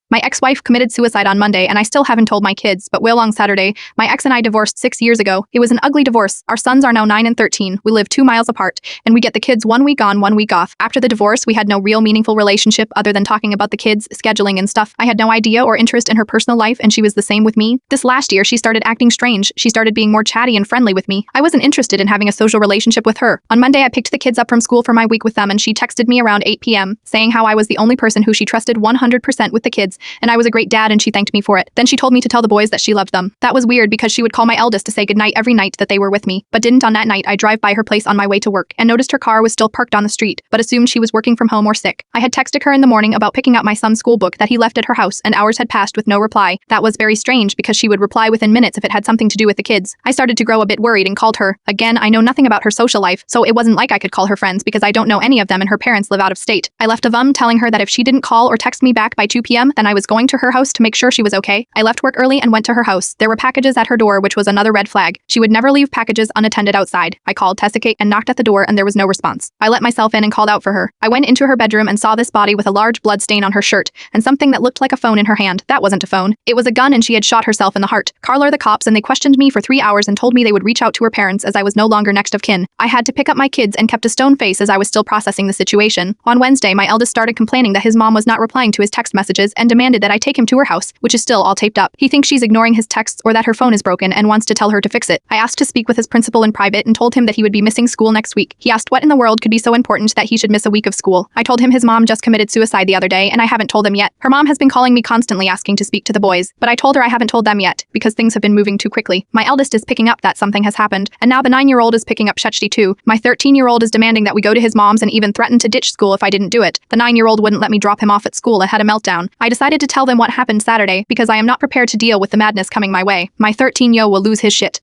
My ex-wife committed suicide on Monday, and I still haven't told my kids, but well, on Saturday, my ex and I divorced 6 years ago. It was an ugly divorce. Our sons are now 9 and 13. We live 2 miles apart, and we get the kids 1 week on, 1 week off. After the divorce, we had no real meaningful relationship other than talking about the kids, scheduling and stuff. I had no idea or interest in her personal life, and she was the same with me. This last year, she started acting strange. She started being more chatty and friendly with me. I wasn't interested in having a social relationship with her. On Monday, I picked the kids up from school for my week with them, and she texted me around 8 p.m., saying how I was the only person who she trusted 100% with the kids, and I was a great dad, and she thanked me for it. Then she told me to tell the boys that she loved them. That was weird because she would call my eldest to say goodnight every night that they were with me, but didn't on that night. I drive by her place on my way to work and noticed her car was still parked on the street, but assumed she was working from home or sick. I had texted her in the morning about picking up my son's school book that he left at her house, and hours had passed with no reply. That was very strange because she would reply within minutes if it had something to do with the kids. I started to grow a bit worried and called her. Again, I know nothing about her social life, so it wasn't like I could call her friends because I don't know any of them and her parents live out of state. I left a VUM telling her that if she didn't call or text me back by 2 p.m., then I was going to her house to make sure she was okay. I left work early and went to her house. There were packages at her door, which was another red flag. She would never leave packages unattended outside. I called Tessicate and knocked at the door, and there was no response. I let myself in and called out for her. I went into her bedroom and saw this body with a large blood stain on her shirt and something that looked like a phone in her hand. That wasn't a phone. It was a gun, and she had shot herself in the heart. Carla the cops, and they questioned me for 3 hours and told me they would reach out to her parents as I was no longer next of kin. I had to pick up my kids and kept a stone face as I was still processing the situation. On Wednesday, my eldest started complaining that his mom was not replying to his text messages and demanded that I take him to her house, which is still all taped up. He thinks she's ignoring his texts or that her phone is broken and wants to tell her to fix it. I asked to speak with his principal in private and told him that he would be missing school next week. He asked what in the world could be so important that he should miss a week of school. I told him his mom just committed suicide the other day, and I haven't told him yet. Her mom has been calling me constantly asking to speak to the boys, but I told her I haven't told them yet because things have been moving too quickly. My eldest is picking up that something has happened, and now the 9-year-old is picking up Shechty too. My 13-year-old is demanding that we go to his mom's and even threatened to ditch school if I didn't do it. The 9-year-old wouldn't let me drop him off at school. I had a meltdown. I decided to tell them what happened Saturday because I am not prepared to deal with the madness coming my way. My 13-year-old will lose his shit.